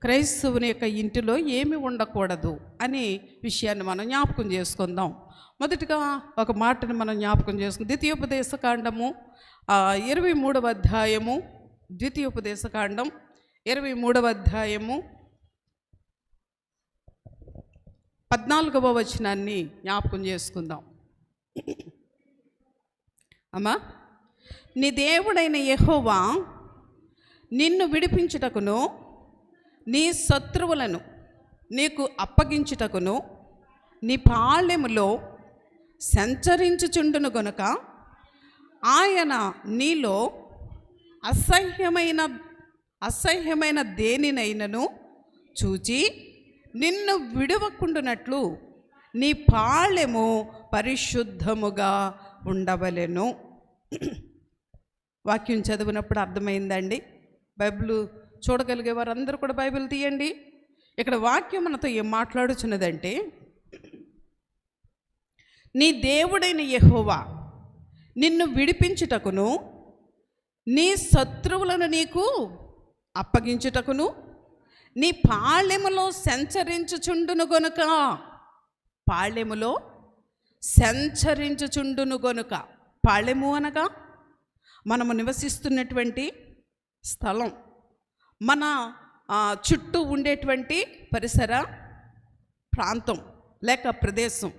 క్రైస్తవుని యొక్క ఇంటిలో ఏమి ఉండకూడదు అనే విషయాన్ని మనం జ్ఞాపకం చేసుకుందాం. మొదటిగా ఒక మాటను మనం జ్ఞాపకం చేసుకుందాం. ద్వితీయోపదేశకాండము 23వ అధ్యాయము, ద్వితీయోపదేశకాండం 23వ అధ్యాయము 14వ వచనాన్ని జ్ఞాపకం చేసుకుందాం. అమ్మా, నీ దేవుడైన యెహోవా నిన్ను విడిపించుటకును నీ శత్రువులను నీకు అప్పగించుటకును నీ పాళెములో సంచరించుచుండును గనుక ఆయన నీలో అసహ్యమైన దేనినైనను చూచి నిన్ను విడవకుండునట్లు నీ పాళెము పరిశుద్ధముగా ఉండవలెను. వాక్యం చదివినప్పుడు అర్థమైందండి? బైబిల్ చూడగలిగే వారందరూ కూడా బైబిల్ తీయండి. ఇక్కడ వాక్యం మనతో ఏం మాట్లాడుచున్నదంటే, నీ దేవుడైన యెహోవా నిన్ను విడిపించుటకును నీ శత్రువులను నీకు అప్పగించుటకును నీ పాళెములో సంచరించుచుండును గనుక, పాళెములో సంచరించుచుండును గనుక. పాళెము అనగా మనము నివసిస్తున్నటువంటి స్థలం, మన చుట్టూ ఉండేటువంటి పరిసర ప్రాంతం లేక ప్రదేశం.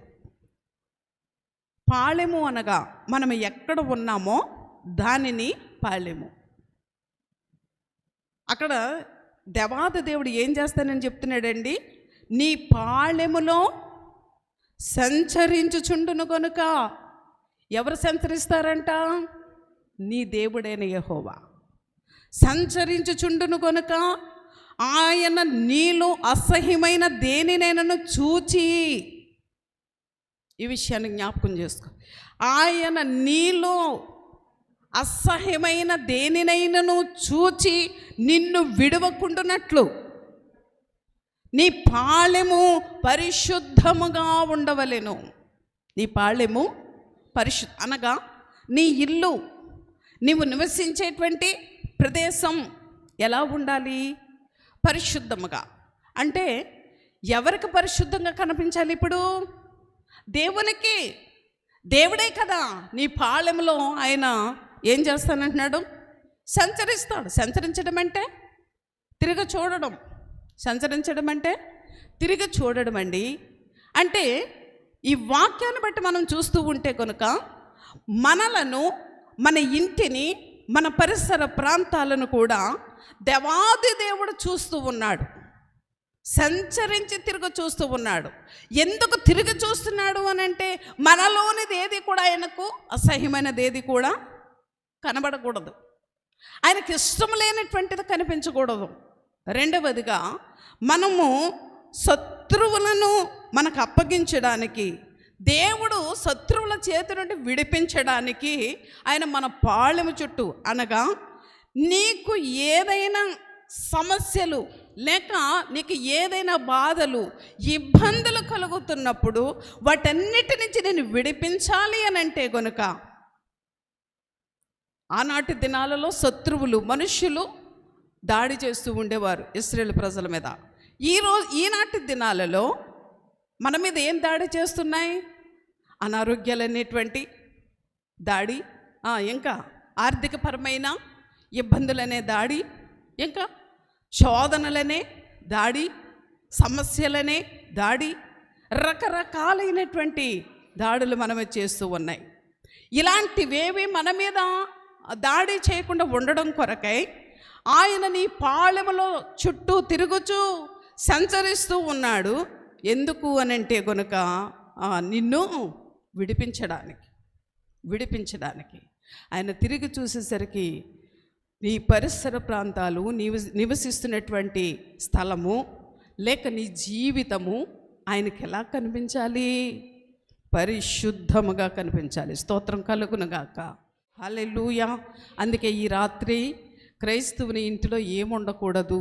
పాళెము అనగా మనం ఎక్కడ ఉన్నామో దానిని పాళెము. అక్కడ దేవాది దేవుడు ఏం చేస్తానని చెప్తున్నాడండి? నీ పాళెములో సంచరించుచుండును గనుక. ఎవరు సంచరిస్తారంట? నీ దేవుడైన యెహోవా సంచరించుచుండును గనుక ఆయన నీలో అసహ్యమైన దేనినైనను చూచి, ఈ విషయాన్ని జ్ఞాపకం చేసుకో, ఆయన నీలో అసహ్యమైన దేనినైనను చూచి నిన్ను విడవకుండునట్లు నీ పాళెము పరిశుద్ధముగా ఉండవలెను. నీ పాళెము అనగా నీ ఇల్లు, నీవు నివసించేటువంటి ప్రదేశం ఎలా ఉండాలి? పరిశుద్ధముగా. అంటే ఎవరికి పరిశుద్ధంగా కనిపించాలి? ఇప్పుడు దేవునికి. దేవుడే కదా నీ పాళెంలో ఆయన ఏం చేస్తానంటున్నాడు? సంచరిస్తాడు. సంచరించడం అంటే తిరిగి చూడడం. సంచరించడం అంటే తిరిగి చూడడం అండి. అంటే ఈ వాక్యాన్ని బట్టి మనం చూస్తూ ఉంటే కనుక మనలను, మన ఇంటిని, మన పరిసర ప్రాంతాలను కూడా దేవాది దేవుడు చూస్తూ ఉన్నాడు. సంచరించి తిరిగి చూస్తూ ఉన్నాడు. ఎందుకు తిరిగి చూస్తున్నాడు అని అంటే, మనలోనిది ఏది కూడా ఆయనకు అసహ్యమైనది ఏది కూడా కనబడకూడదు, ఆయనకి ఇష్టం లేనటువంటిది కనిపించకూడదు. రెండవదిగా, మనము శత్రువులను మనకు అప్పగించడానికి, దేవుడు శత్రువుల చేతి నుండి విడిపించడానికి ఆయన మన పాళెము చుట్టూ, అనగా నీకు ఏదైనా సమస్యలు లేక నీకు ఏదైనా బాధలు, ఇబ్బందులు కలుగుతున్నప్పుడు వాటన్నిటి నుంచి నేను విడిపించాలి అని అంటే గనుక, ఆనాటి దినాలలో శత్రువులు, మనుష్యులు దాడి చేస్తూ ఉండేవారు ఇశ్రాయేలు ప్రజల మీద. ఈనాటి దినాలలో మన మీద ఏం దాడి చేస్తున్నాయి? అనారోగ్యాలు అనేటువంటి దాడి, ఇంకా ఆర్థికపరమైన ఇబ్బందులనే దాడి, ఇంకా శోధనలనే దాడి, సమస్యలనే దాడి, రకరకాలైనటువంటి దాడులు మనమే చేస్తూ ఉన్నాయి. ఇలాంటివేవి మన మీద దాడి చేయకుండా ఉండడం కొరకై ఆయన నీ పాళెములో చుట్టూ తిరుగుచూ సంచరిస్తూ ఉన్నాడు. ఎందుకు అనంటే గనుక నిన్ను విడిపించడానికి. ఆయన తిరిగి చూసేసరికి నీ పరిసర ప్రాంతాలు, నివసిస్తున్నటువంటి స్థలము లేక నీ జీవితము ఆయనకి ఎలా కనిపించాలి? పరిశుద్ధముగా కనిపించాలి. స్తోత్రం కలుగునుగాక. హల్లెలూయా. అందుకే ఈ రాత్రి క్రైస్తవుని ఇంటిలో ఏముండకూడదు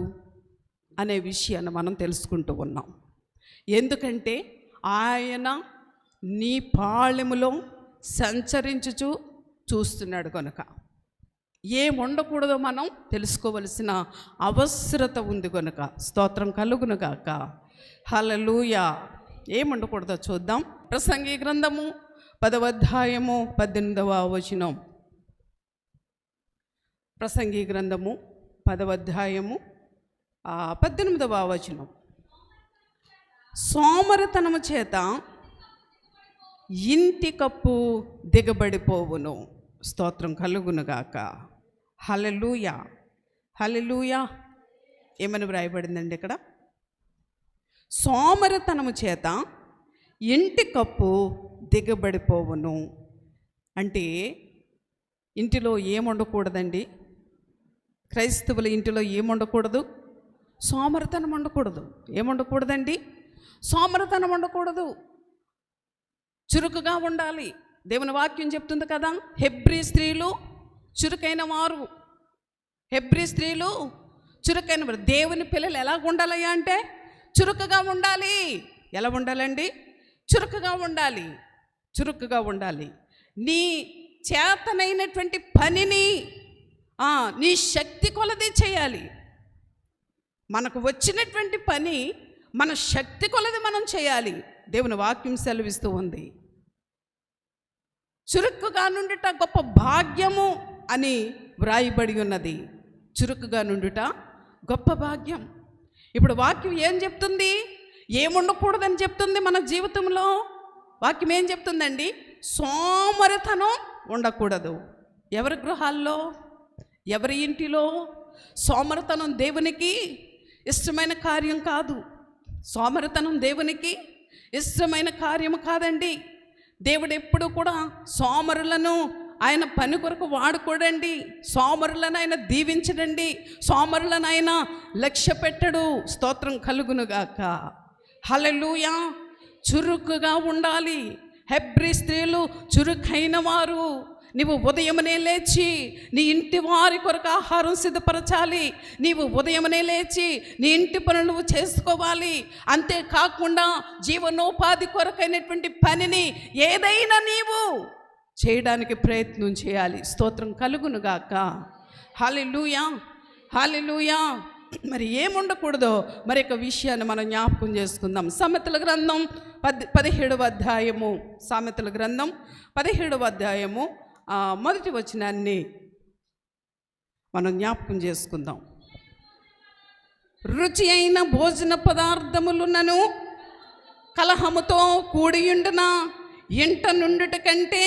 అనే విషయాన్ని మనం తెలుసుకుంటూ ఉన్నాం. ఎందుకంటే ఆయన నీ పాళెములో సంచరించుచు చూస్తున్నాడు కనుక. ఏం ఉండకూడదో మనం తెలుసుకోవలసిన అవసరత ఉంది కనుక స్తోత్రం కలుగును గాక. హల్లెలూయా. ఏం ఉండకూడదో చూద్దాం. ప్రసంగి గ్రంథము 10వ అధ్యాయము 18వ వచనం. ప్రసంగి గ్రంథము 10వ అధ్యాయము 18వ వచనం. సోమరితనము చేత ఇంటి కప్పు దిగబడిపోవును. స్తోత్రం కలుగునుగాక. హల్లెలూయా. హల్లెలూయా. ఏమని వ్రాయబడిందండి ఇక్కడ? సోమరితనము చేత ఇంటి కప్పు దిగబడిపోవును. అంటే ఇంటిలో ఏముండకూడదండి? క్రైస్తవుల ఇంటిలో ఏముండకూడదు? సోమరితనం ఉండకూడదు. ఏముండకూడదండి? సోమరితనం ఉండకూడదు. చురుకుగా ఉండాలి. దేవుని వాక్యం చెప్తుంది కదా, హెబ్రీ స్త్రీలు చురుకైన వారు. హెబ్రీ స్త్రీలు చురుకైన వారు. దేవుని పిల్లలు ఎలా ఉండాలయ్యా అంటే చురుకుగా ఉండాలి. ఎలా ఉండాలండి? చురుకుగా ఉండాలి. చురుకుగా ఉండాలి. నీ చేతనైనటువంటి పనిని నీ శక్తి కొలది చేయాలి. మనకు వచ్చినటువంటి పని మన శక్తి కొలది మనం చేయాలి. దేవుని వాక్యం సెలవిస్తూ ఉంది. చురుకుగా నుండుట గొప్ప భాగ్యము అని వ్రాయబడి ఉన్నది. చురుకుగా నుండుట గొప్ప భాగ్యం. ఇప్పుడు వాక్యం ఏం చెప్తుంది? ఏముండకూడదని చెప్తుంది మన జీవితంలో. వాక్యం ఏం చెప్తుందండి? సోమరితనం ఉండకూడదు. ఎవరి గృహాల్లో, ఎవరి ఇంటిలో? సోమరితనం దేవునికి ఇష్టమైన కార్యం కాదు. సోమరితనం దేవునికి ఇష్టమైన కార్యము కాదండి. దేవుడు ఎప్పుడు కూడా సోమరులను ఆయన పని కొరకు వాడుకోడండి. సోమరులను ఆయన దీవించడండి. సోమరులను ఆయన లక్ష్య పెట్టడు. స్తోత్రం కలుగునుగాక. హల్లెలూయా. చురుకుగా ఉండాలి. హెబ్రీ స్త్రీలు చురుకైన వారు. నీవు ఉదయమునే లేచి నీ ఇంటి వారి కొరకు ఆహారం సిద్ధపరచాలి. నీవు ఉదయమునే లేచి నీ ఇంటి పనులు నువ్వు చేసుకోవాలి. అంతేకాకుండా జీవనోపాధి కొరకైనటువంటి పనిని ఏదైనా నీవు చేయడానికి ప్రయత్నం చేయాలి. స్తోత్రం కలుగునుగాక. హల్లెలూయా. హల్లెలూయా. మరి ఏముండకూడదో మరి ఒక విషయాన్ని మనం జ్ఞాపకం చేసుకుందాం. సామెతల గ్రంథం 17వ అధ్యాయము. సామెతల గ్రంథం 17వ అధ్యాయము మొదటి వచనాన్ని మనం జ్ఞాపకం చేసుకుందాం. రుచి అయిన భోజన పదార్థములున్నను కలహముతో కూడియుండున ఇంట నుండుట కంటే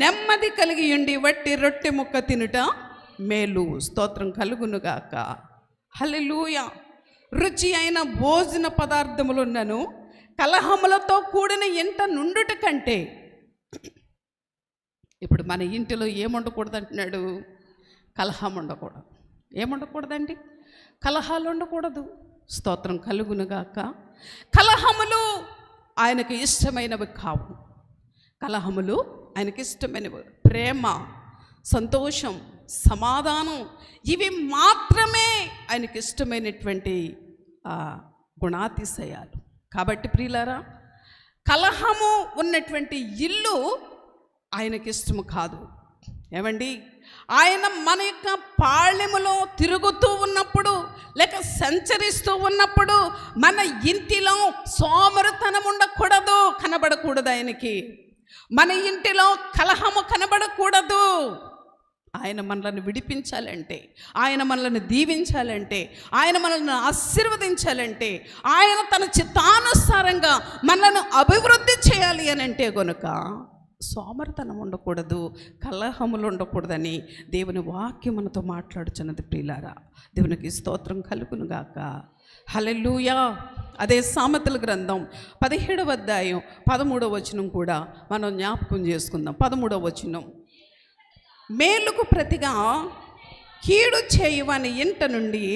నెమ్మది కలిగి ఉండి వట్టి రొట్టె ముక్క తినుట మేలు. స్తోత్రం కలుగునుగాక. హల్లెలూయా. రుచి అయిన భోజన పదార్థములున్నను కలహములతో కూడిన ఇంట నుండుట కంటే. ఇప్పుడు మన ఇంటిలో ఏముండకూడదు అంటున్నాడు? కలహం ఉండకూడదు. ఏముండకూడదండి? కలహాలు ఉండకూడదు. స్తోత్రం కలుగునుగాక. కలహములు ఆయనకు ఇష్టమైనవి కావు. కలహములు ఆయనకి ఇష్టమైనవి. ప్రేమ, సంతోషం, సమాధానం ఇవి మాత్రమే ఆయనకి ఇష్టమైనటువంటి గుణాతిశయాలు. కాబట్టి ప్రియులారా, కలహము ఉన్నటువంటి ఇల్లు ఆయనకి ఇష్టము కాదు. ఏమండి? ఆయన మన యొక్క పాళెములో తిరుగుతూ ఉన్నప్పుడు లేక సంచరిస్తూ ఉన్నప్పుడు మన ఇంటిలో సోమరితనం ఉండకూడదు, కనబడకూడదు. ఆయనకి మన ఇంటిలో కలహము కనబడకూడదు. ఆయన మనల్ని విడిపించాలంటే, ఆయన మనల్ని దీవించాలంటే, ఆయన మనల్ని ఆశీర్వదించాలంటే, ఆయన తన చిత్తానుసారంగా మనల్ని అభివృద్ధి చేయాలి అని అంటే గనుక సోమరితనం ఉండకూడదు, కలహములు ఉండకూడదని దేవుని వాక్యం మనతో మాట్లాడుచున్నది. ప్రియులారా, దేవునికి స్తోత్రం కలుగునుగాక. హల్లెలూయా. అదే సామెతల గ్రంథం 17వ అధ్యాయం 13వ వచనం కూడా మనం జ్ఞాపకం చేసుకుందాం. 13వ వచనం. మేలుకు ప్రతిగా కీడు చేయవని ఇంట నుండి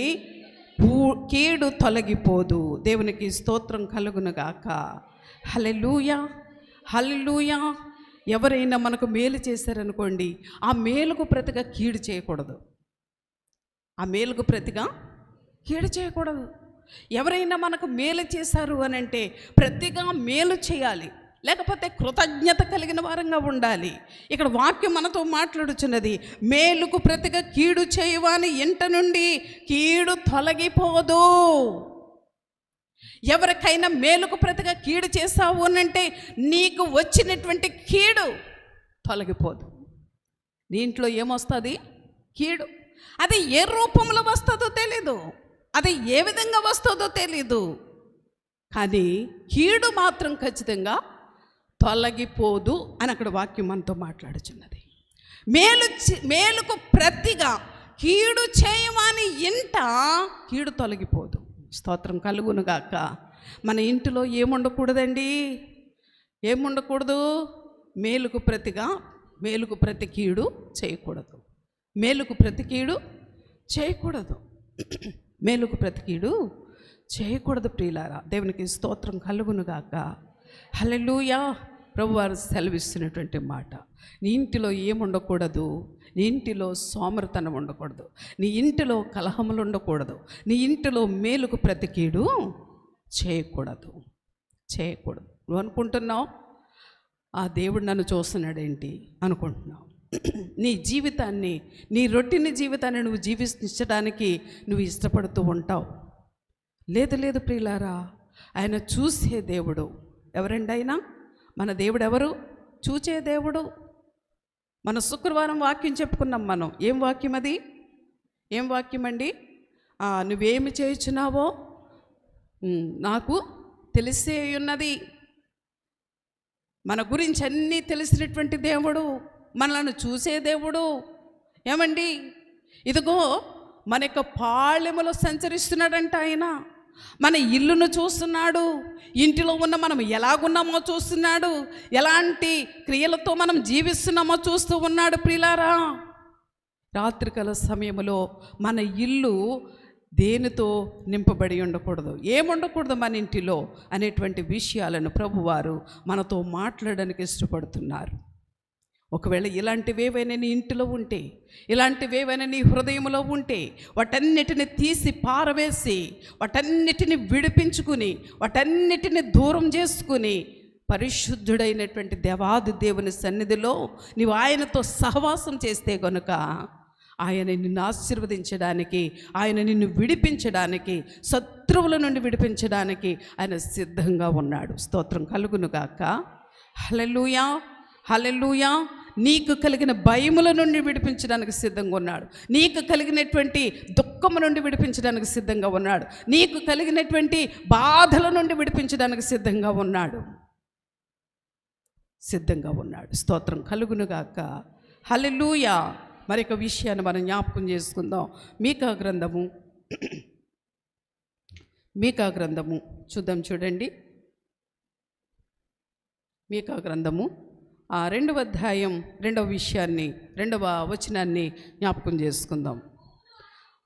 కీడు తొలగిపోదు. దేవునికి స్తోత్రం కలుగునుగాక. హల్లెలూయా. హల్లెలూయా. ఎవరైనా మనకు మేలు చేశారనుకోండి, ఆ మేలుకు ప్రతిగా కీడు చేయకూడదు. ఆ మేలుకు ప్రతిగా కీడు చేయకూడదు. ఎవరైనా మనకు మేలు చేశారు అని అంటే ప్రతిగా మేలు చేయాలి. లేకపోతే కృతజ్ఞత కలిగిన వారంగా ఉండాలి. ఇక్కడ వాక్యం మనతో మాట్లాడుచున్నది, మేలుకు ప్రతిగా కీడు చేయవాని ఇంట నుండి కీడు తొలగిపోదు. ఎవరికైనా మేలుకు ప్రతిగా కీడు చేస్తావు అనంటే నీకు వచ్చినటువంటి కీడు తొలగిపోదు. నీ ఇంట్లో ఏమొస్తుంది? కీడు. అది ఏ రూపంలో వస్తుందో తెలీదు, అది ఏ విధంగా వస్తుందో తెలీదు, కానీ కీడు మాత్రం ఖచ్చితంగా తొలగిపోదు అని అక్కడ వాక్యం మనతో మాట్లాడుచున్నది. మేలుకు ప్రతిగా కీడు చేయమని ఇంట కీడు తొలగిపోదు. స్తోత్రం కలుగునుగాక. మన ఇంటిలో ఏముండకూడదండి? ఏముండకూడదు? మేలుకు ప్రతి కీడు చేయకూడదు. మేలుకు ప్రతి కీడు చేయకూడదు. మేలుకు ప్రతి కీడు చేయకూడదు ప్రియులారా. దేవునికి స్తోత్రం కలుగునుగాక. హల్లెలూయా. ప్రభువారు సెలవిస్తున్నటువంటి మాట, నీ ఇంటిలో ఏముండకూడదు? నీ ఇంటిలో సోమరితనం ఉండకూడదు, నీ ఇంటిలో కలహములు ఉండకూడదు, నీ ఇంటిలో మేలుకు ప్రతి కీడు చేయకూడదు. నువ్వు అనుకుంటున్నావు, ఆ దేవుడు నన్ను చూస్తున్నాడేంటి అనుకుంటున్నావు. నీ జీవితాన్ని, నీ రొటీన్ జీవితాన్ని నువ్వు జీవించడానికి నువ్వు ఇష్టపడుతూ ఉంటావు. లేదు ప్రియులారా, ఆయన చూసే దేవుడు. ఎవరండి ఆయన? మన దేవుడు ఎవరు? చూచే దేవుడు. మన శుక్రవారం వాక్యం చెప్పుకున్నాం మనం. ఏం వాక్యం అది? ఏం వాక్యం అండి? నువ్వేమి చేయుచున్నావో నాకు తెలిసే ఉన్నది. మన గురించి అన్నీ తెలిసినటువంటి దేవుడు, మనల్ని చూసే దేవుడు. ఏమండి, ఇదిగో మన యొక్క పాళెములో సంచరిస్తున్నాడంట ఆయన. మన ఇల్లును చూస్తున్నాడు, ఇంటిలో ఉన్న మనం ఎలాగున్నామో చూస్తున్నాడు, ఎలాంటి క్రియలతో మనం జీవిస్తున్నామో చూస్తూ ఉన్నాడు. ప్రియులారా, రాత్రికాల సమయంలో మన ఇల్లు దేనితో నింపబడి ఉండకూడదు, ఏముండకూడదు మన ఇంటిలో అనేటువంటి విషయాలను ప్రభువారు మనతో మాట్లాడడానికి ఇష్టపడుతున్నారు. ఒకవేళ ఇలాంటివేవైనా నీ ఇంటిలో ఉంటే, ఇలాంటివేవైనా నీ హృదయంలో ఉంటే, వాటన్నిటిని తీసి పారవేసి, వాటన్నిటిని విడిపించుకుని, వాటన్నిటిని దూరం చేసుకుని, పరిశుద్ధుడైనటువంటి దేవాది దేవుని సన్నిధిలో నీవు ఆయనతో సహవాసం చేస్తే గనుక ఆయన నిన్ను ఆశీర్వదించడానికి, ఆయన నిన్ను విడిపించడానికి, శత్రువుల నుండి విడిపించడానికి ఆయన సిద్ధంగా ఉన్నాడు. స్తోత్రం కలుగునుగాక. హల్లెలూయా, హల్లెలూయా. నీకు కలిగిన భయముల నుండి విడిపించడానికి సిద్ధంగా ఉన్నాడు. నీకు కలిగినటువంటి దుఃఖము నుండి విడిపించడానికి సిద్ధంగా ఉన్నాడు. నీకు కలిగినటువంటి బాధల నుండి విడిపించడానికి సిద్ధంగా ఉన్నాడు. స్తోత్రం కలుగునుగాక. హల్లెలూయా. మరొక విషయాన్ని మనం జ్ఞాపకం చేసుకుందాం. మీకా గ్రంథము చూద్దాం. చూడండి, మీకా గ్రంథము 2వ అధ్యాయం 2వ విషయాన్ని, 2వ వచనాన్ని జ్ఞాపకం చేసుకుందాం.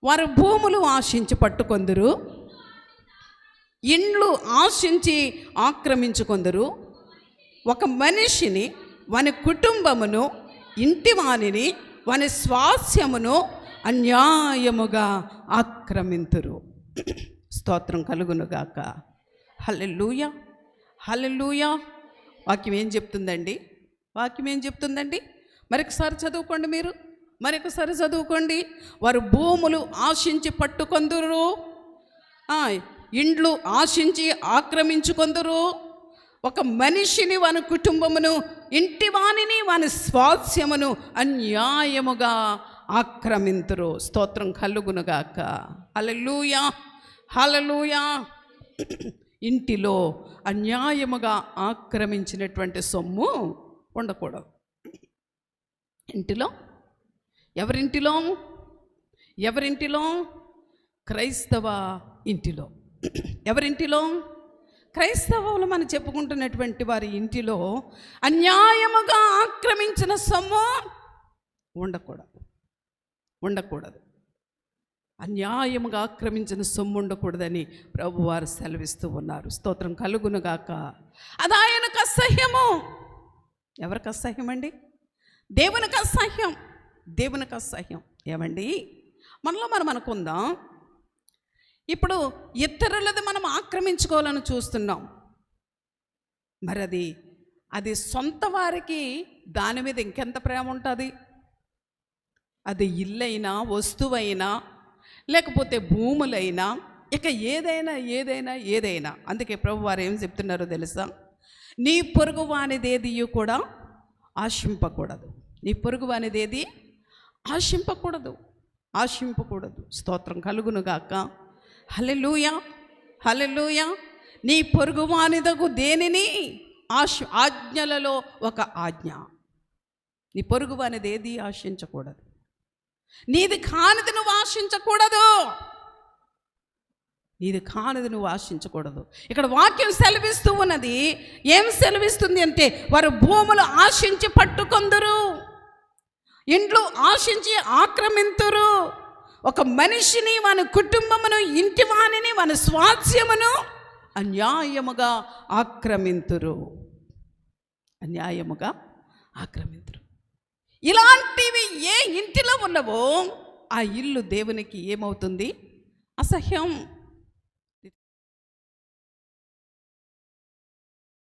వారు భూములు ఆశించి పట్టుకొందురు, ఇండ్లు ఆశించి ఆక్రమించుకొందురు, ఒక మనిషిని, వాని కుటుంబమును, ఇంటి వానిని, వాని స్వాస్యమును అన్యాయముగా ఆక్రమింతురు. స్తోత్రం కలుగునుగాక. హల్లెలూయా, హల్లెలూయా. వాక్యం ఏం చెప్తుందండి? మరొకసారి చదువుకోండి. మీరు మరొకసారి చదువుకోండి. వారు భూములు ఆశించి పట్టుకొందురు, ఇండ్లు ఆశించి ఆక్రమించుకొందురు, ఒక మనిషిని, వాని కుటుంబమును, ఇంటి వానిని, వాని స్వాస్యమును అన్యాయముగా ఆక్రమింతురు. స్తోత్రం కలుగునుగాక. హల్లెలూయా, హల్లెలూయా. ఇంటిలో అన్యాయముగా ఆక్రమించినటువంటి సొమ్ము ఉండకూడదు. ఇంటిలో, ఎవరింటిలో? క్రైస్తవ ఇంటిలో. ఎవరింటిలో? క్రైస్తవులు మనం చెప్పుకుంటున్నటువంటి వారి ఇంటిలో అన్యాయముగా ఆక్రమించిన సొమ్ము ఉండకూడదు. అన్యాయముగా ఆక్రమించిన సొమ్ము ఉండకూడదని ప్రభువారు సెలవిస్తూ ఉన్నారు. స్తోత్రం కలుగునుగాక. అది ఆయనకు అసహ్యము. ఎవరికి అసహ్యం అండి? దేవునికి అసహ్యం. ఏమండి, మనలో మనం అనుకుందాం, ఇప్పుడు ఇతరులది మనం ఆక్రమించుకోవాలని చూస్తున్నాం. మరి అది అది సొంత వారికి దాని మీద ఇంకెంత ప్రేమ ఉంటుంది? అది ఇల్లైనా, వస్తువైనా, లేకపోతే భూములైనా, ఇక ఏదైనా. అందుకే ప్రభు వారు ఏం చెప్తున్నారో తెలుసా? నీ పొరుగు వానిదేది కూడా ఆశింపకూడదు. నీ పొరుగు వానిదేది ఆశింపకూడదు. స్తోత్రం కలుగునుగాక. హల్లెలూయా, హల్లెలూయా. నీ పొరుగు వానిదగు దేనిని ఆజ్ఞలలో ఒక ఆజ్ఞ. నీ పొరుగు వానిదేది ఆశించకూడదు. నీది కానిది నువ్వు ఆశించకూడదు. ఇక్కడ వాక్యం సెలవిస్తూ ఉన్నది. ఏం సెలవిస్తుంది అంటే, వారు భూములు ఆశించి పట్టుకొందురు, ఇండ్లు ఆశించి ఆక్రమింతురు. ఒక మనిషిని, వాని కుటుంబమును, ఇంటి వాణిని, వాని స్వాస్థ్యమును అన్యాయముగా ఆక్రమింతురు. ఇలాంటివి ఏ ఇంటిలో ఉన్నవో ఆ ఇల్లు దేవునికి ఏమవుతుంది? అసహ్యం.